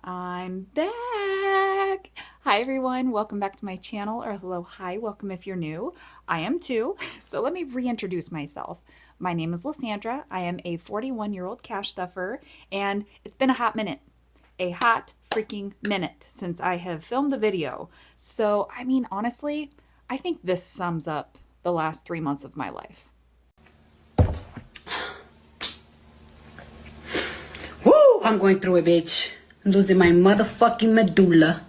I'm back. Hi everyone, welcome back to my channel, or hello, hi, welcome if you're new. I am too, so let me reintroduce myself. My name is Lasandra. I am a 41-year-old cash stuffer, and it's been a hot minute. A hot freaking minute since I have filmed a video. So, I mean, honestly, I think this sums up the last 3 months of my life. Woo! I'm going through it, bitch. I'm losing my motherfucking medulla.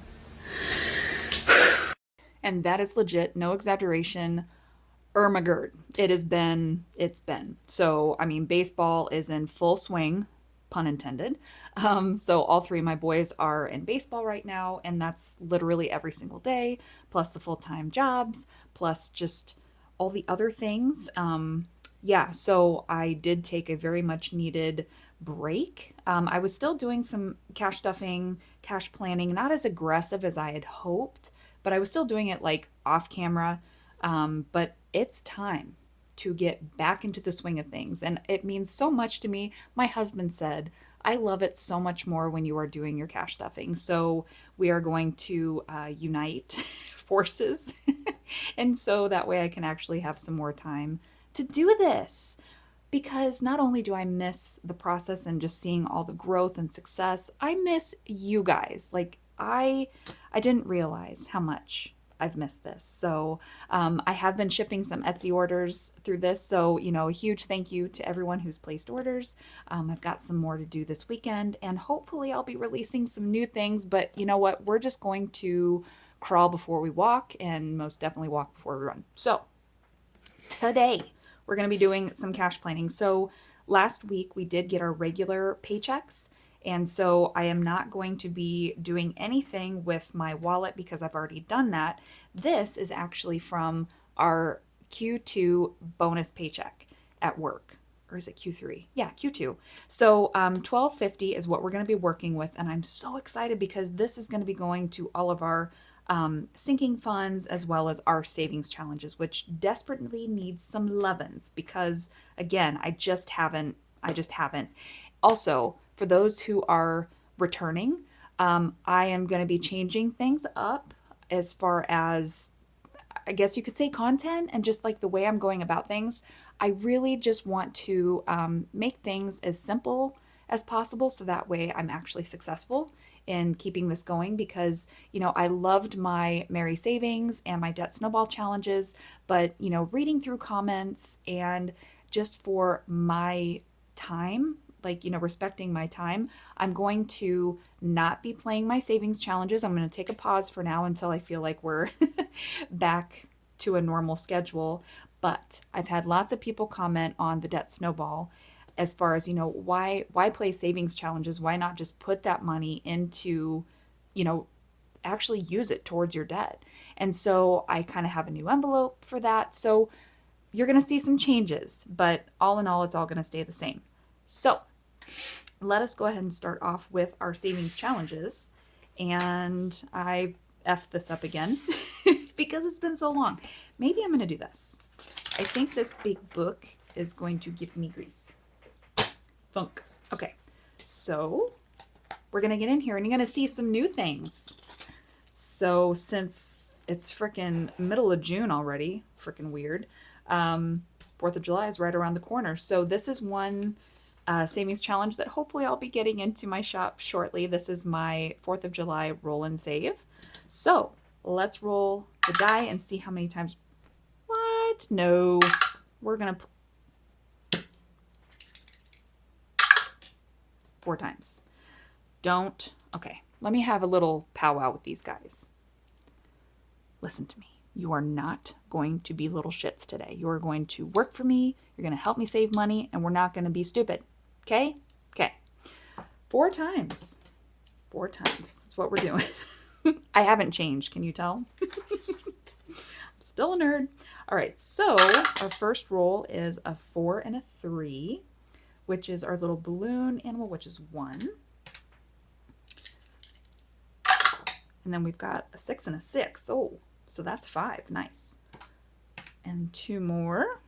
And that is legit, no exaggeration. Ermagerd. It's been. So, I mean, baseball is in full swing, pun intended. So all three of my boys are in baseball right now, and that's literally every single day, plus the full-time jobs, plus just all the other things. Yeah, so I did take a very much needed break. I was still doing some cash stuffing, cash planning, not as aggressive as I had hoped, but I was still doing it like off camera. But it's time to get back into the swing of things. And it means so much to me. My husband said, I love it so much more when you are doing your cash stuffing. So we are going to unite forces. And so that way I can actually have some more time to do this. Because not only do I miss the process and just seeing all the growth and success, I miss you guys. Like I didn't realize how much I've missed this. So I have been shipping some Etsy orders through this. So, a huge thank you to everyone who's placed orders. I've got some more to do this weekend, and hopefully I'll be releasing some new things. But you know what? We're just going to crawl before we walk, and most definitely walk before we run. So today we're going to be doing some cash planning. So last week we did get our regular paychecks. And so I am not going to be doing anything with my wallet because I've already done that. This is actually from our Q2 bonus paycheck at work. Or is it Q3? Yeah, Q2. So 1250 is what we're going to be working with. And I'm so excited because this is going to be going to all of our sinking funds as well as our savings challenges, which desperately needs some lovin's because, again, I just haven't. Also, for those who are returning, I am going to be changing things up as far as, I guess you could say, content and just like the way I'm going about things. I really just want to make things as simple as possible so that way I'm actually successful in keeping this going because, I loved my Merry Savings and my Debt Snowball challenges, but, reading through comments and just for my time, like, respecting my time, I'm going to not be playing my savings challenges. I'm going to take a pause for now until I feel like we're back to a normal schedule. But I've had lots of people comment on the Debt Snowball as far as, why play savings challenges? Why not just put that money into, actually use it towards your debt? And so I kind of have a new envelope for that. So you're going to see some changes, but all in all, it's all going to stay the same. So let us go ahead and start off with our savings challenges. And I effed this up again because it's been so long. Maybe I'm going to do this. I think this big book is going to give me grief. Funk. Okay, so we're going to get in here and you're going to see some new things. So since it's freaking middle of June already, freaking weird, 4th of July is right around the corner. So this is one savings challenge that hopefully I'll be getting into my shop shortly. This is my 4th of July roll and save. So let's roll the die and see how many times. What? No, we're going to 4 times. Don't. Okay, let me have a little powwow with these guys. Listen to me. You are not going to be little shits today. You are going to work for me. You're going to help me save money, and we're not going to be stupid. Okay? Okay. 4 times. 4 times. That's what we're doing. I haven't changed. Can you tell? I'm still a nerd. All right. So our first roll is a 4 and a 3, which is our little balloon animal, which is 1. And then we've got a 6 and a 6. Oh, so that's 5. Nice. And 2 more.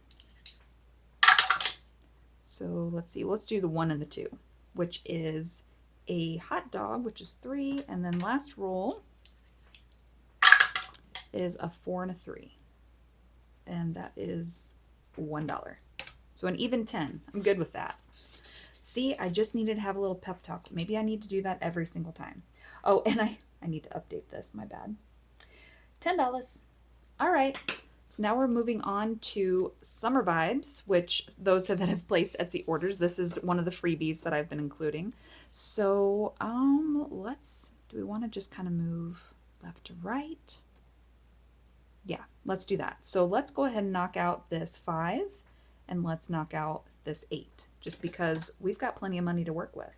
So let's see. Let's do the 1 and the 2, which is a hot dog, which is 3, and then last roll is a 4 and a 3, and that is $1. So an even 10. I'm good with that. See, I just needed to have a little pep talk. Maybe I need to do that every single time. Oh, and I need to update this. My bad. $10. All right. So now we're moving on to Summer Vibes, which those that have placed Etsy orders, this is one of the freebies that I've been including. So do we want to just kind of move left to right? Yeah, let's do that. So let's go ahead and knock out this 5 and let's knock out this 8, just because we've got plenty of money to work with.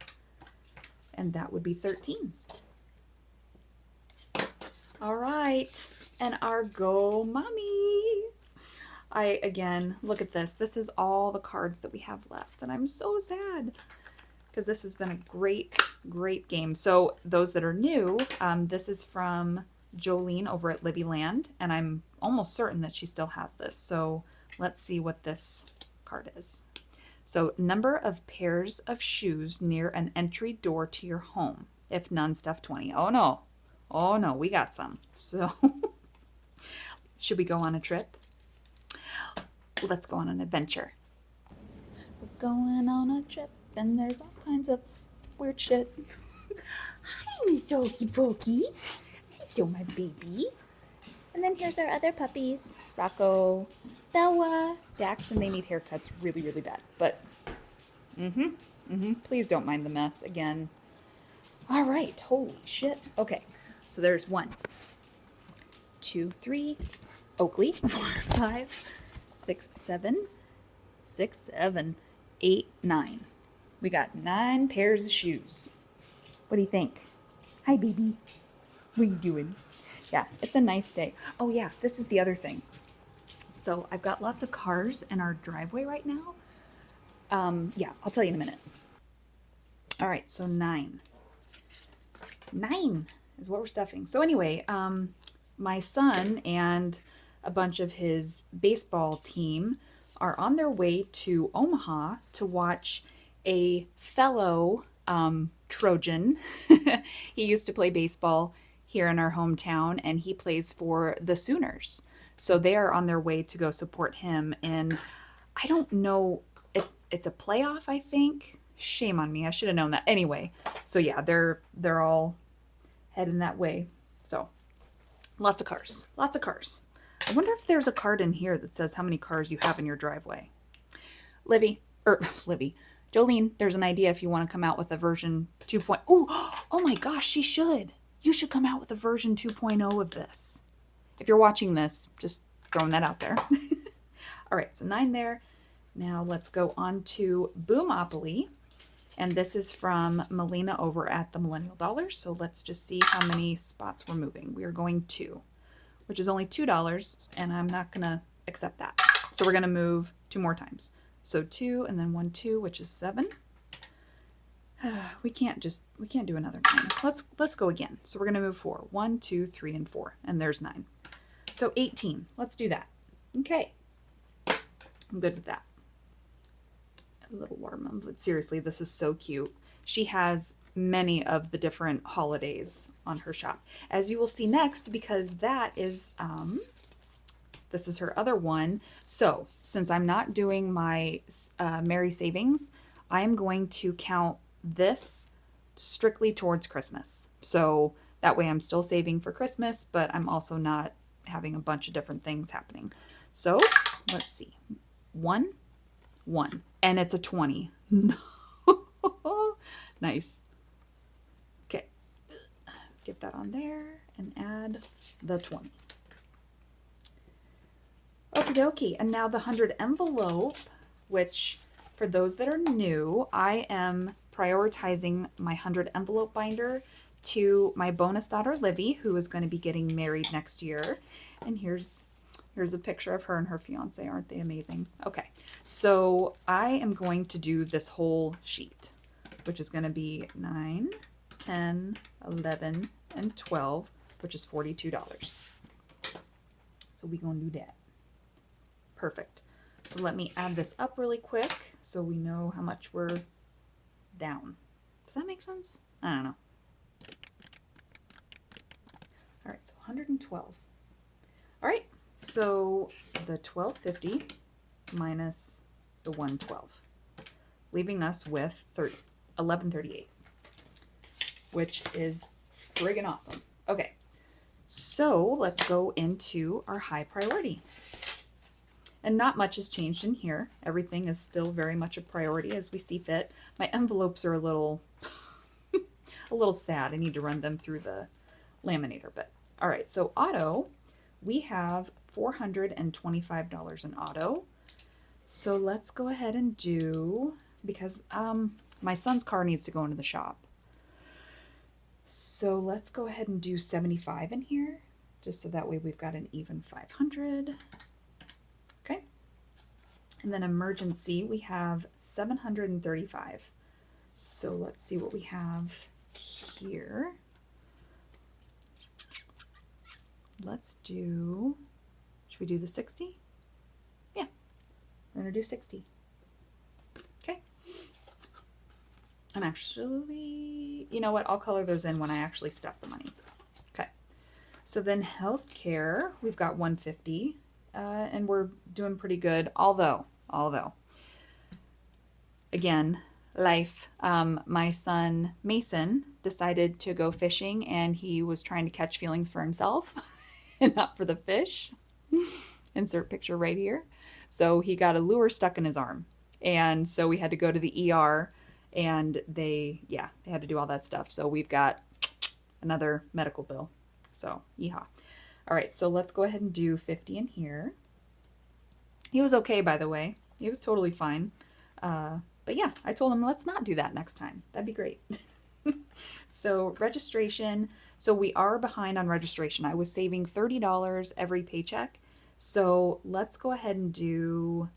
And that would be 13. All right, and our Go Mommy. Again, look at this. This is all the cards that we have left, and I'm so sad because this has been a great, great game. So those that are new, this is from Jolene over at Libby Land, and I'm almost certain that she still has this. So let's see what this card is. So, number of pairs of shoes near an entry door to your home. If none, stuff 20. Oh no. Oh no, we got some. So, should we go on a trip? Let's go on an adventure. We're going on a trip, and there's all kinds of weird shit. Hi, Miss Okey Pokey. Hello, my baby. And then here's our other puppies. Rocco, Bella, Dax, and they need haircuts really, really bad. But, please don't mind the mess again. All right, holy shit. Okay, so there's 1, 2, 3, Oakley, 4, 5, 6, 7, 6, 7, 8, 9. We got 9 pairs of shoes. What do you think? Hi, baby. What are you doing? Yeah, it's a nice day. Oh yeah, this is the other thing. So I've got lots of cars in our driveway right now. Yeah, I'll tell you in a minute. All right, so 9. 9 is what we're stuffing. So anyway, my son and a bunch of his baseball team are on their way to Omaha to watch a fellow Trojan. He used to play baseball here in our hometown, and he plays for the Sooners. So they are on their way to go support him in, I don't know, it's a playoff, I think. Shame on me. I should have known that. Anyway, so yeah, they're all heading that way. So lots of cars. Lots of cars. I wonder if there's a card in here that says how many cars you have in your driveway. Libby, Jolene, there's an idea if you want to come out with a version 2.0. Oh my gosh, she should. You should come out with a version 2.0 of this. If you're watching this, just throwing that out there. All right, so 9 there. Now let's go on to Boomopoly. And this is from Melina over at the Millennial Dollars. So let's just see how many spots we're moving. We are going 2, which is only $2, and I'm not going to accept that. So we're going to move 2 more times. So 2 and then 1, 2, which is 7. We can't do another 9. Let's go again. So we're going to move 4. 1, 2, 3, and 4. And there's 9. So 18. Let's do that. Okay. I'm good with that. A little watermelon, but seriously, this is so cute. She has many of the different holidays on her shop, as you will see next, because that is this is her other one. So since I'm not doing my Merry Savings, I am going to count this strictly towards Christmas. So that way I'm still saving for Christmas, but I'm also not having a bunch of different things happening. So let's see. 1, 1, and it's a 20. No. Nice. Okay. Get that on there and add the 20. Okie dokie. And now the 100 envelope, which for those that are new, I am prioritizing my 100 envelope binder to my bonus daughter, Livy, who is going to be getting married next year. And here's a picture of her and her fiance. Aren't they amazing? Okay, so I am going to do this whole sheet, which is going to be 9, 10, 11, and 12, which is $42. So we're going to do that. Perfect. So let me add this up really quick so we know how much we're down. Does that make sense? I don't know. All right, so 112. All right, so the 1250 minus the 112, leaving us with 1138, which is friggin' awesome. Okay, so let's go into our high priority. And not much has changed in here. Everything is still very much a priority as we see fit. My envelopes are a little sad. I need to run them through the laminator, but all right. So auto, we have $425 in auto. So let's go ahead and do, because my son's car needs to go into the shop. So let's go ahead and do 75 in here, just so that way we've got an even 500. Okay. And then emergency, we have 735. So let's see what we have here. Let's do, should we do the 60? Yeah, we're gonna do 60. Okay. And actually, you know what? I'll color those in when I actually stuff the money. Okay. So then healthcare, we've got 150, and we're doing pretty good. Although, again, life. My son Mason decided to go fishing, and he was trying to catch feelings for himself and not for the fish. Insert picture right here. So he got a lure stuck in his arm, and so we had to go to the ER, and they had to do all that stuff. So we've got another medical bill. So yeehaw. All right, so let's go ahead and do 50 in here. He was okay, by the way. He was totally fine. But yeah, I told him, let's not do that next time. That'd be great. So registration. So we are behind on registration. I was saving $30 every paycheck. So let's go ahead and do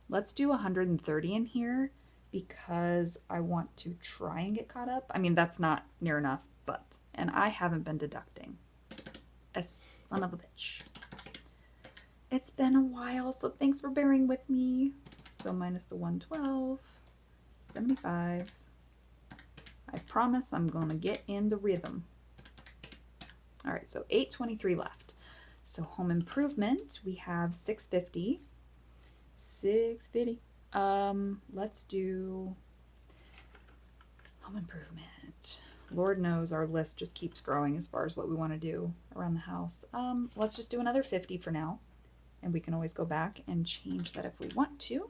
130 in here, because I want to try and get caught up. I mean, that's not near enough, and I haven't been deducting. A son of a bitch. It's been a while, so thanks for bearing with me. So minus the 112, 75. I promise I'm gonna get in the rhythm. All right, so 823 left. So home improvement, we have 650. 650. Let's do home improvement. Lord knows our list just keeps growing as far as what we want to do around the house. Let's just do another 50 for now, and we can always go back and change that if we want to.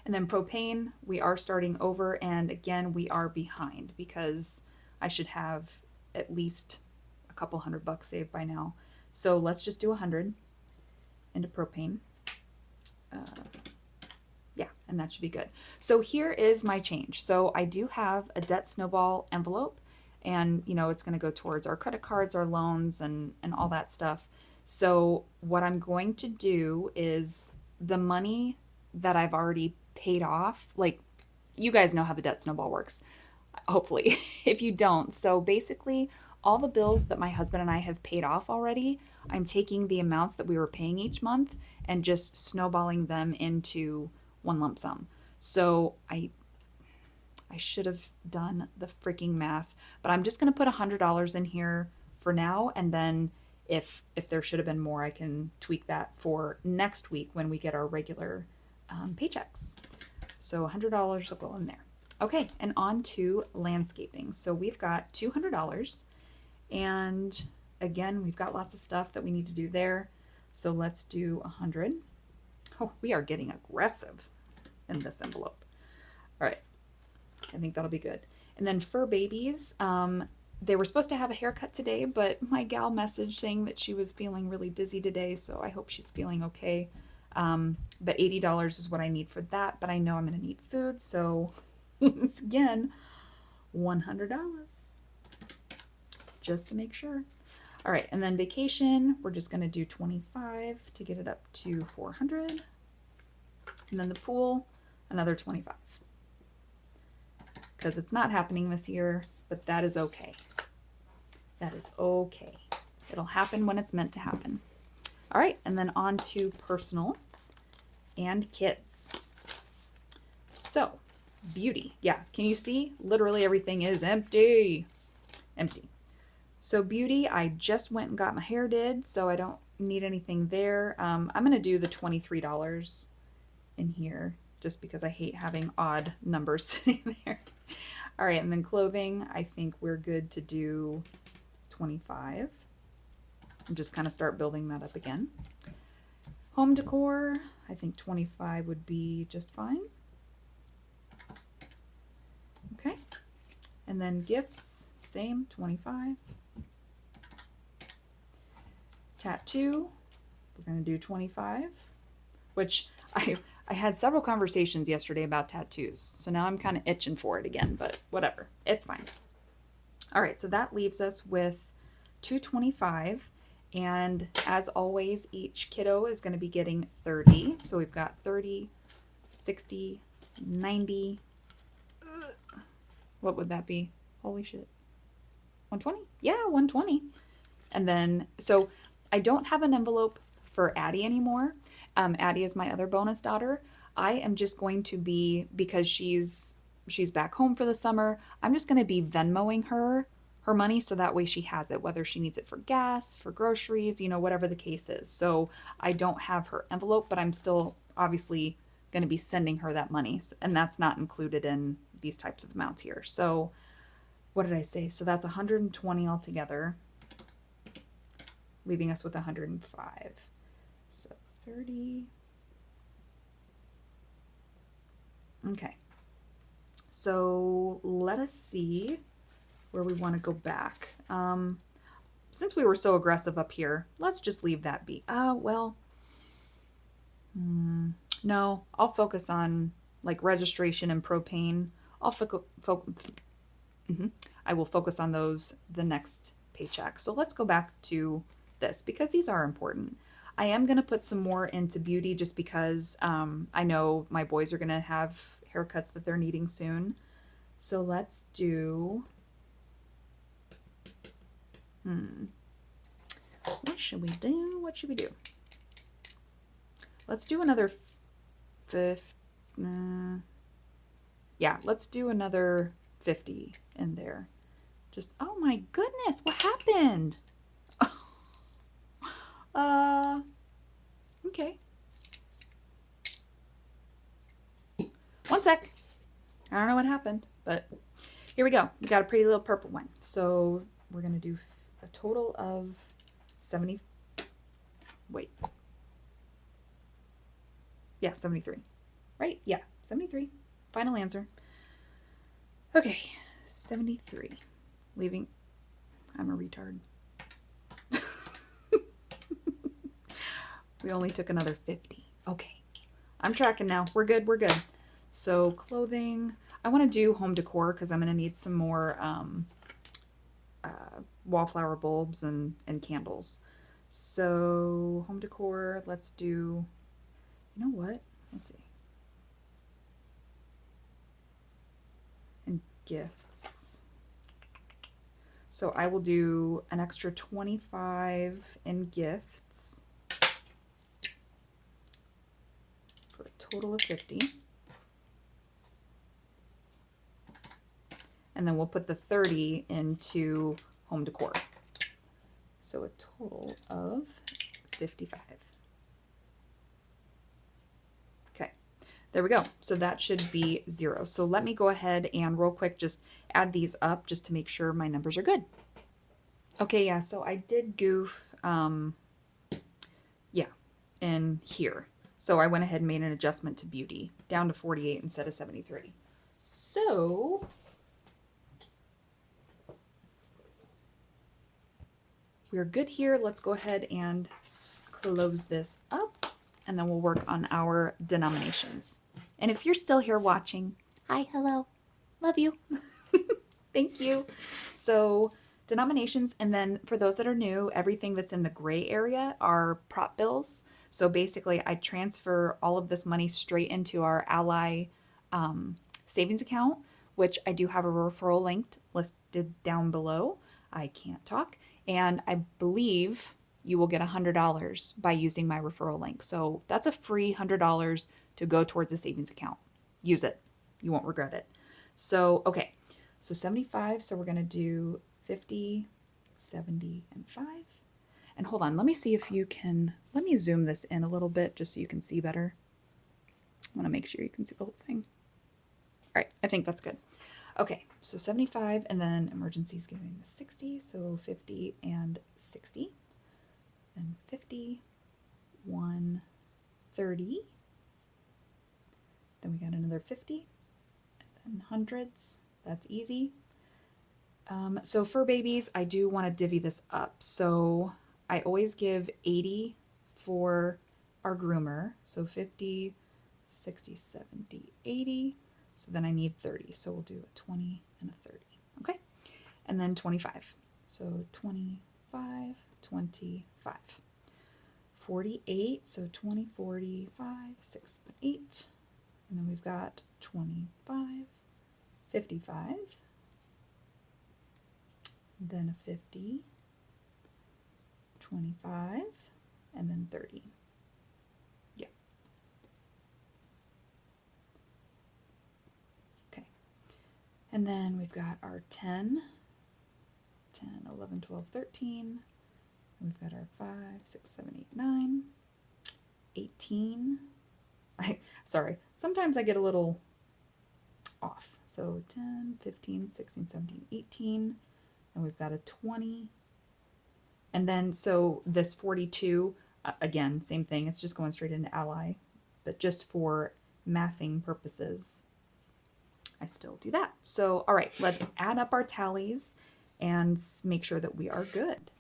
And then propane, we are starting over, and again, we are behind because I should have at least a couple $100 saved by now. So let's just do 100 into propane. Yeah, and that should be good. So here is my change. So I do have a debt snowball envelope, and you know, it's going to go towards our credit cards, our loans, and all that stuff. So what I'm going to do is the money that I've already paid off, like, you guys know how the debt snowball works, hopefully. If you don't, so basically all the bills that my husband and I have paid off already, I'm taking the amounts that we were paying each month and just snowballing them into one lump sum. So I should have done the freaking math, but I'm just going to put $100 in here for now, and then if there should have been more, I can tweak that for next week when we get our regular paychecks. So $100 will go in there. Okay, and on to landscaping. So we've got $200, and again, we've got lots of stuff that we need to do there. So let's do 100. Oh, we are getting aggressive in this envelope. All right, I think that'll be good. And then fur babies, they were supposed to have a haircut today, but my gal messaged saying that she was feeling really dizzy today, so I hope she's feeling okay. But $80 is what I need for that, but I know I'm going to need food, so once again, $100 just to make sure. All right, and then vacation, we're just going to do 25 to get it up to 400. And then the pool, another 25. Because it's not happening this year, but that is okay. That is okay. It'll happen when it's meant to happen. All right, and then on to personal and kids. So Beauty. Yeah. Can you see? Literally everything is empty. Empty. So beauty, I just went and got my hair did, so I don't need anything there. I'm going to do the $23 in here just because I hate having odd numbers sitting there. All right, and then clothing, I think we're good to do 25. And just kind of start building that up again. Home decor, I think 25 would be just fine. Okay. And then gifts, same, 25. Tattoo, we're going to do 25, which I had several conversations yesterday about tattoos. So now I'm kind of itching for it again, but whatever. It's fine. All right, so that leaves us with 225. And as always, each kiddo is going to be getting 30. So we've got 30, 60, 90. What would that be? Holy shit. 120? Yeah, 120. And then, so I don't have an envelope for Addie anymore. Addie is my other bonus daughter. I am just going to be, because she's back home for the summer, I'm just going to be Venmoing her money so that way she has it, whether she needs it for gas, for groceries, whatever the case is. So I don't have her envelope, but I'm still obviously going to be sending her that money. And that's not included in these types of amounts here. So what did I say? So that's 120 altogether, leaving us with 105. So 30. Okay. So let us see where we want to go back. Since we were so aggressive up here, let's just leave that be. Well, no, I'll focus on like registration and propane. I will focus on those the next paycheck. So let's go back to this because these are important. I am going to put some more into beauty just because I know my boys are going to have haircuts that they're needing soon. So let's do... What should we do? What should we do? Let's do another yeah, let's do another 50 in there. Just, oh my goodness, what happened? Okay. One sec. I don't know what happened, but here we go. We got a pretty little purple one. So we're going to do a total of 70. Wait. Yeah, 73. Right? Yeah, 73. Final answer. Okay, 73. Leaving. I'm a retard. We only took another 50. Okay. I'm tracking now. We're good. We're good. So clothing. I want to do home decor because I'm going to need some more wallflower bulbs and candles. So home decor, let's do, you know what? Let's see. And gifts. So I will do an extra 25 in gifts for a total of 50. And then we'll put the 30 into home decor. So a total of 55. Okay, there we go. So that should be 0. So let me go ahead and real quick just add these up just to make sure my numbers are good. Okay, yeah, so I did goof, yeah, in here. So I went ahead and made an adjustment to beauty, down to 48 instead of 73. So we're good here. Let's go ahead and close this up, and then we'll work on our denominations. And if you're still here watching, hi, hello, love you. Thank you. So denominations, and then for those that are new, everything that's in the gray area are prop bills. So basically, I transfer all of this money straight into our Ally savings account, which I do have a referral link listed down below. I can't talk. And I believe you will get $100 by using my referral link. So that's a free $100 to go towards a savings account. Use it. You won't regret it. So, okay. So 75. So we're going to do 50, 70, and 5. And hold on. Let me see if you can, let me zoom this in a little bit just so you can see better. I want to make sure you can see the whole thing. All right. I think that's good. Okay. So 75, and then emergency is giving me 60. So 50 and 60. Then 50, 1, 30. Then we got another 50. And then hundreds. That's easy. So for babies, I do want to divvy this up. So I always give 80 for our groomer. So 50, 60, 70, 80. So then I need 30. So we'll do a 20 and a 30. Okay. And then 25. So 25, 25. 48. So 20, 45, 6, 8. And then we've got 25, 55. Then a 50, 25, and then 30. Yeah. Okay. And then we've got our 10, 11, 12, 13. We've got our 5, 6, 7, 8, 9, 18. Sorry, sometimes I get a little off. So 10, 15, 16, 17, 18. And we've got a 20. And then, so this 42, again, same thing. It's just going straight into ally. But just for mathing purposes, I still do that. So, all right, let's add up our tallies and make sure that we are good.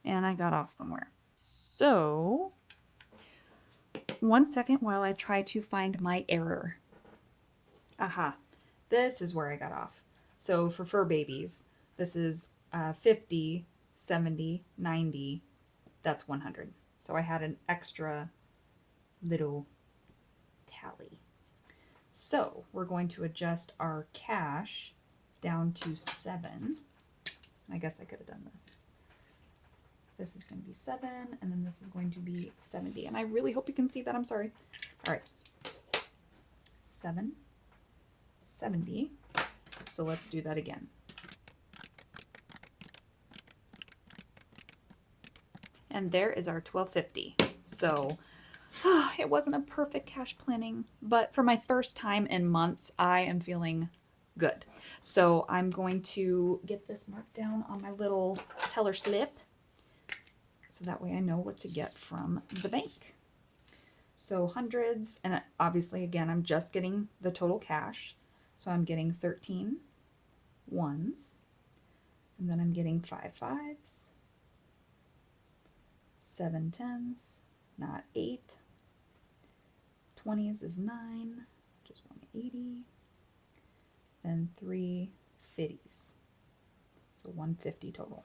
And I got off somewhere. So, 1 second while I try to find my error. Aha, this is where I got off. So for fur babies, this is 50, 70, 90, that's 100. So I had an extra little tally. So we're going to adjust our cash down to 7. I guess I could have done this. This is going to be 7, and then this is going to be 70. And I really hope you can see that. I'm sorry. All right. 7, 70. So let's do that again. And there is our 1250. So it wasn't a perfect cash planning, but for my first time in months, I am feeling good. So I'm going to get this marked down on my little teller slip, so that way I know what to get from the bank. So hundreds, and obviously again, I'm just getting the total cash. So I'm getting 13 ones, and then I'm getting 5 fives, 7 tens, not 8. 20s is 9, just 180, then 3 50s. So 150 total.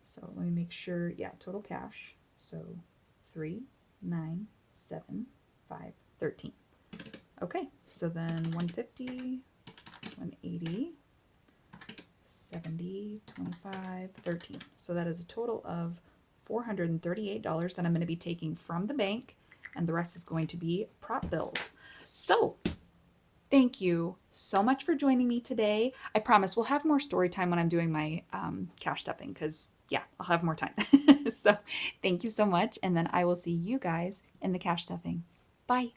So let me make sure, yeah, total cash. So 3, 9, 7, 5, 13. Okay, so then 150, 180, 70, 25, 13. So that is a total of $438 that I'm going to be taking from the bank, and the rest is going to be prop bills. So thank you so much for joining me today. I promise we'll have more story time when I'm doing my cash stuffing, because yeah, I'll have more time. So thank you so much, and then I will see you guys in the cash stuffing. Bye.